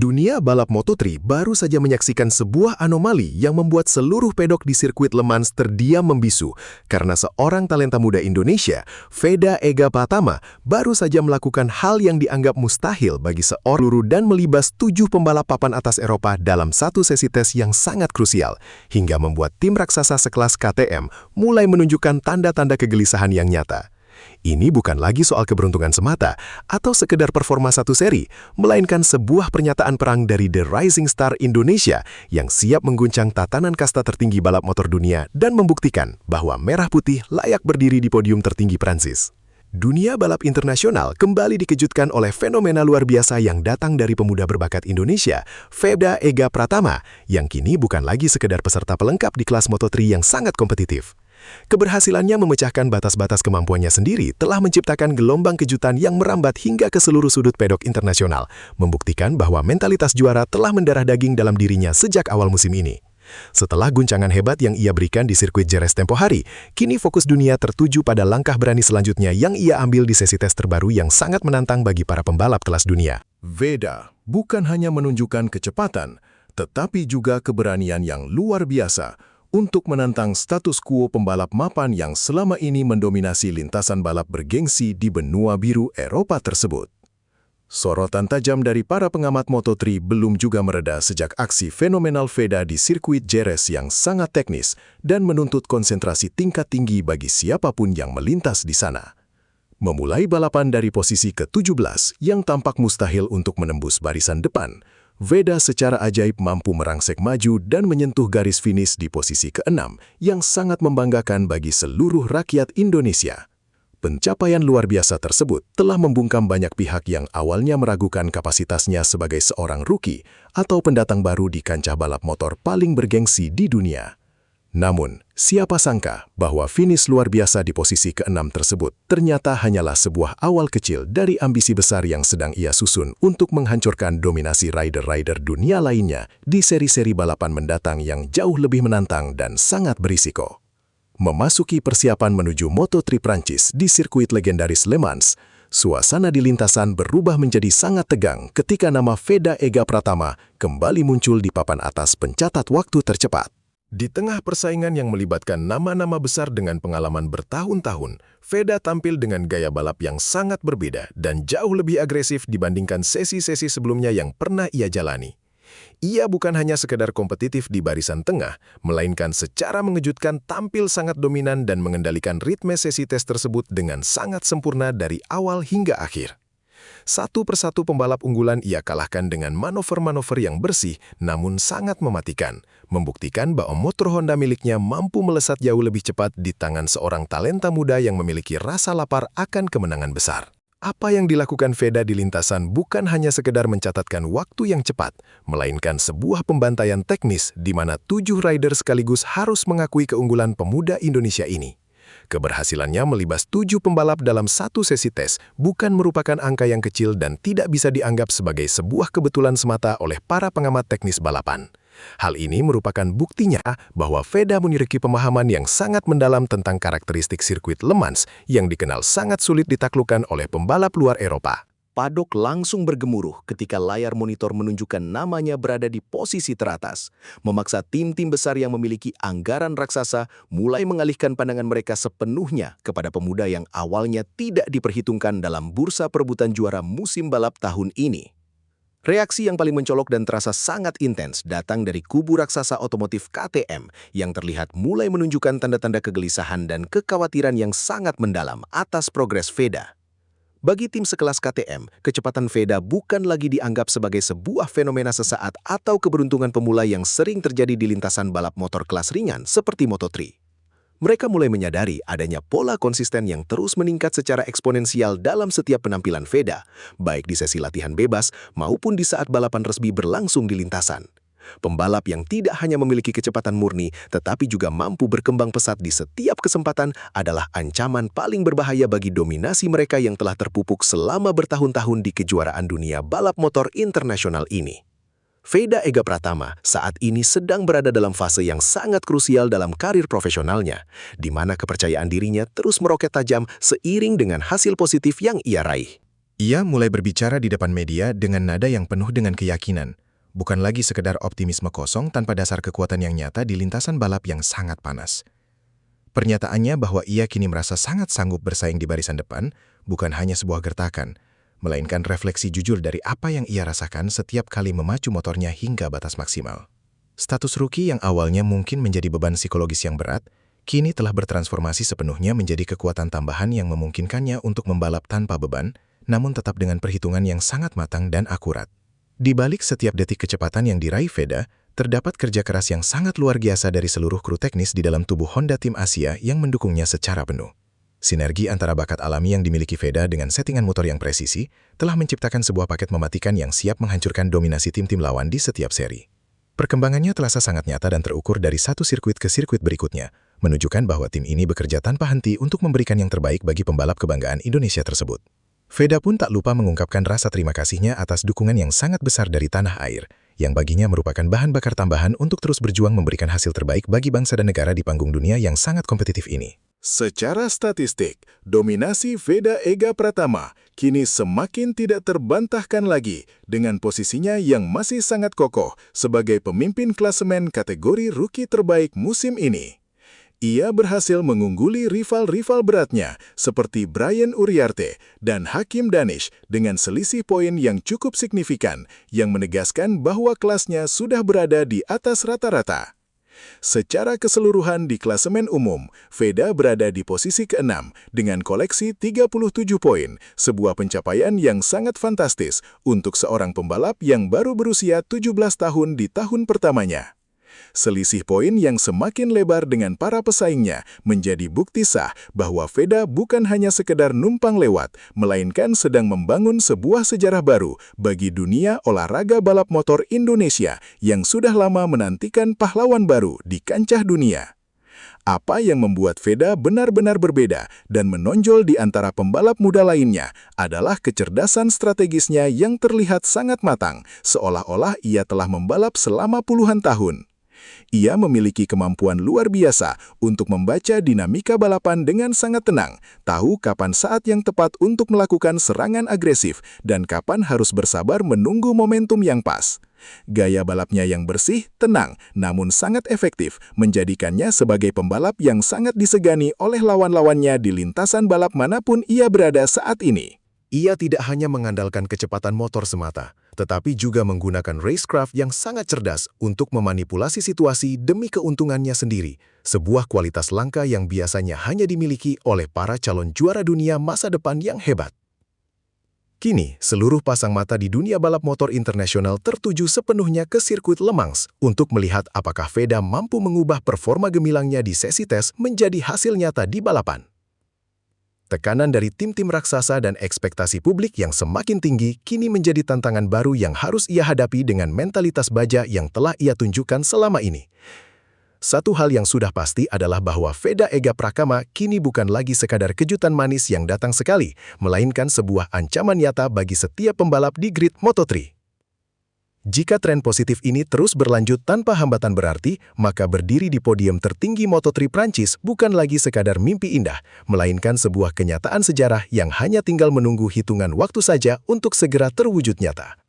Dunia balap Moto3 baru saja menyaksikan sebuah anomali yang membuat seluruh pedok di sirkuit Le Mans terdiam membisu karena seorang talenta muda Indonesia, Veda Ega Pratama, baru saja melakukan hal yang dianggap mustahil bagi seorang peluru dan melibas 7 pembalap papan atas Eropa dalam satu sesi tes yang sangat krusial, hingga membuat tim raksasa sekelas KTM mulai menunjukkan tanda-tanda kegelisahan yang nyata. Ini bukan lagi soal keberuntungan semata atau sekedar performa satu seri, melainkan sebuah pernyataan perang dari The Rising Star Indonesia yang siap mengguncang tatanan kasta tertinggi balap motor dunia dan membuktikan bahwa merah putih layak berdiri di podium tertinggi Prancis. Dunia balap internasional kembali dikejutkan oleh fenomena luar biasa yang datang dari pemuda berbakat Indonesia, Veda Ega Pratama, yang kini bukan lagi sekedar peserta pelengkap di kelas Moto3 yang sangat kompetitif. Keberhasilannya memecahkan batas-batas kemampuannya sendiri telah menciptakan gelombang kejutan yang merambat hingga ke seluruh sudut pedok internasional, membuktikan bahwa mentalitas juara telah mendarah daging dalam dirinya sejak awal musim ini. Setelah guncangan hebat yang ia berikan di sirkuit Jerez tempo hari, kini fokus dunia tertuju pada langkah berani selanjutnya yang ia ambil di sesi tes terbaru yang sangat menantang bagi para pembalap kelas dunia. Veda bukan hanya menunjukkan kecepatan, tetapi juga keberanian yang luar biasa untuk menantang status quo pembalap mapan yang selama ini mendominasi lintasan balap bergengsi di benua biru Eropa tersebut. Sorotan tajam dari para pengamat Moto3 belum juga mereda sejak aksi fenomenal Veda di sirkuit Jerez yang sangat teknis dan menuntut konsentrasi tingkat tinggi bagi siapapun yang melintas di sana. Memulai balapan dari posisi ke-17 yang tampak mustahil untuk menembus barisan depan, Veda secara ajaib mampu merangsek maju dan menyentuh garis finish di posisi ke-6 yang sangat membanggakan bagi seluruh rakyat Indonesia. Pencapaian luar biasa tersebut telah membungkam banyak pihak yang awalnya meragukan kapasitasnya sebagai seorang rookie atau pendatang baru di kancah balap motor paling bergengsi di dunia. Namun, siapa sangka bahwa finish luar biasa di posisi ke-6 tersebut ternyata hanyalah sebuah awal kecil dari ambisi besar yang sedang ia susun untuk menghancurkan dominasi rider-rider dunia lainnya di seri-seri balapan mendatang yang jauh lebih menantang dan sangat berisiko. Memasuki persiapan menuju Moto3 Prancis di sirkuit legendaris Le Mans, suasana di lintasan berubah menjadi sangat tegang ketika nama Veda Ega Pratama kembali muncul di papan atas pencatat waktu tercepat. Di tengah persaingan yang melibatkan nama-nama besar dengan pengalaman bertahun-tahun, Veda tampil dengan gaya balap yang sangat berbeda dan jauh lebih agresif dibandingkan sesi-sesi sebelumnya yang pernah ia jalani. Ia bukan hanya sekedar kompetitif di barisan tengah, melainkan secara mengejutkan tampil sangat dominan dan mengendalikan ritme sesi tes tersebut dengan sangat sempurna dari awal hingga akhir. Satu persatu pembalap unggulan ia kalahkan dengan manuver-manuver yang bersih namun sangat mematikan, membuktikan bahwa motor Honda miliknya mampu melesat jauh lebih cepat di tangan seorang talenta muda yang memiliki rasa lapar akan kemenangan besar. Apa yang dilakukan Veda di lintasan bukan hanya sekedar mencatatkan waktu yang cepat, melainkan sebuah pembantaian teknis di mana 7 rider sekaligus harus mengakui keunggulan pemuda Indonesia ini. Keberhasilannya melibas 7 pembalap dalam satu sesi tes bukan merupakan angka yang kecil dan tidak bisa dianggap sebagai sebuah kebetulan semata oleh para pengamat teknis balapan. Hal ini merupakan buktinya bahwa Veda memiliki pemahaman yang sangat mendalam tentang karakteristik sirkuit Le Mans yang dikenal sangat sulit ditaklukkan oleh pembalap luar Eropa. Padok langsung bergemuruh ketika layar monitor menunjukkan namanya berada di posisi teratas, memaksa tim-tim besar yang memiliki anggaran raksasa mulai mengalihkan pandangan mereka sepenuhnya kepada pemuda yang awalnya tidak diperhitungkan dalam bursa perebutan juara musim balap tahun ini. Reaksi yang paling mencolok dan terasa sangat intens datang dari kubu raksasa otomotif KTM yang terlihat mulai menunjukkan tanda-tanda kegelisahan dan kekhawatiran yang sangat mendalam atas progres Veda. Bagi tim sekelas KTM, kecepatan Veda bukan lagi dianggap sebagai sebuah fenomena sesaat atau keberuntungan pemula yang sering terjadi di lintasan balap motor kelas ringan seperti Moto3. Mereka mulai menyadari adanya pola konsisten yang terus meningkat secara eksponensial dalam setiap penampilan Veda, baik di sesi latihan bebas maupun di saat balapan resmi berlangsung di lintasan. Pembalap yang tidak hanya memiliki kecepatan murni, tetapi juga mampu berkembang pesat di setiap kesempatan adalah ancaman paling berbahaya bagi dominasi mereka yang telah terpupuk selama bertahun-tahun di kejuaraan dunia balap motor internasional ini. Veda Ega Pratama saat ini sedang berada dalam fase yang sangat krusial dalam karir profesionalnya, di mana kepercayaan dirinya terus meroket tajam seiring dengan hasil positif yang ia raih. Ia mulai berbicara di depan media dengan nada yang penuh dengan keyakinan, bukan lagi sekedar optimisme kosong tanpa dasar kekuatan yang nyata di lintasan balap yang sangat panas. Pernyataannya bahwa ia kini merasa sangat sanggup bersaing di barisan depan bukan hanya sebuah gertakan, melainkan refleksi jujur dari apa yang ia rasakan setiap kali memacu motornya hingga batas maksimal. Status rookie yang awalnya mungkin menjadi beban psikologis yang berat, kini telah bertransformasi sepenuhnya menjadi kekuatan tambahan yang memungkinkannya untuk membalap tanpa beban, namun tetap dengan perhitungan yang sangat matang dan akurat. Di balik setiap detik kecepatan yang diraih Veda, terdapat kerja keras yang sangat luar biasa dari seluruh kru teknis di dalam tubuh Honda Tim Asia yang mendukungnya secara penuh. Sinergi antara bakat alami yang dimiliki Veda dengan settingan motor yang presisi telah menciptakan sebuah paket mematikan yang siap menghancurkan dominasi tim-tim lawan di setiap seri. Perkembangannya terasa sangat nyata dan terukur dari satu sirkuit ke sirkuit berikutnya, menunjukkan bahwa tim ini bekerja tanpa henti untuk memberikan yang terbaik bagi pembalap kebanggaan Indonesia tersebut. Veda pun tak lupa mengungkapkan rasa terima kasihnya atas dukungan yang sangat besar dari tanah air, yang baginya merupakan bahan bakar tambahan untuk terus berjuang memberikan hasil terbaik bagi bangsa dan negara di panggung dunia yang sangat kompetitif ini. Secara statistik, dominasi Veda Ega Pratama kini semakin tidak terbantahkan lagi dengan posisinya yang masih sangat kokoh sebagai pemimpin klasemen kategori rookie terbaik musim ini. Ia berhasil mengungguli rival-rival beratnya seperti Brian Uriarte dan Hakim Danish dengan selisih poin yang cukup signifikan yang menegaskan bahwa kelasnya sudah berada di atas rata-rata. Secara keseluruhan di klasemen umum, Veda berada di posisi ke-6 dengan koleksi 37 poin, sebuah pencapaian yang sangat fantastis untuk seorang pembalap yang baru berusia 17 tahun di tahun pertamanya. Selisih poin yang semakin lebar dengan para pesaingnya menjadi bukti sah bahwa Veda bukan hanya sekedar numpang lewat, melainkan sedang membangun sebuah sejarah baru bagi dunia olahraga balap motor Indonesia yang sudah lama menantikan pahlawan baru di kancah dunia. Apa yang membuat Veda benar-benar berbeda dan menonjol di antara pembalap muda lainnya adalah kecerdasan strategisnya yang terlihat sangat matang, seolah-olah ia telah membalap selama puluhan tahun. Ia memiliki kemampuan luar biasa untuk membaca dinamika balapan dengan sangat tenang, tahu kapan saat yang tepat untuk melakukan serangan agresif, dan kapan harus bersabar menunggu momentum yang pas. Gaya balapnya yang bersih, tenang, namun sangat efektif, menjadikannya sebagai pembalap yang sangat disegani oleh lawan-lawannya di lintasan balap manapun ia berada saat ini. Ia tidak hanya mengandalkan kecepatan motor semata, tetapi juga menggunakan racecraft yang sangat cerdas untuk memanipulasi situasi demi keuntungannya sendiri, sebuah kualitas langka yang biasanya hanya dimiliki oleh para calon juara dunia masa depan yang hebat. Kini, seluruh pasang mata di dunia balap motor internasional tertuju sepenuhnya ke sirkuit Le Mans untuk melihat apakah Veda mampu mengubah performa gemilangnya di sesi tes menjadi hasil nyata di balapan. Tekanan dari tim-tim raksasa dan ekspektasi publik yang semakin tinggi kini menjadi tantangan baru yang harus ia hadapi dengan mentalitas baja yang telah ia tunjukkan selama ini. Satu hal yang sudah pasti adalah bahwa Veda Ega Pratama kini bukan lagi sekadar kejutan manis yang datang sekali, melainkan sebuah ancaman nyata bagi setiap pembalap di grid Moto3. Jika tren positif ini terus berlanjut tanpa hambatan berarti, maka berdiri di podium tertinggi Moto3 Prancis bukan lagi sekadar mimpi indah, melainkan sebuah kenyataan sejarah yang hanya tinggal menunggu hitungan waktu saja untuk segera terwujud nyata.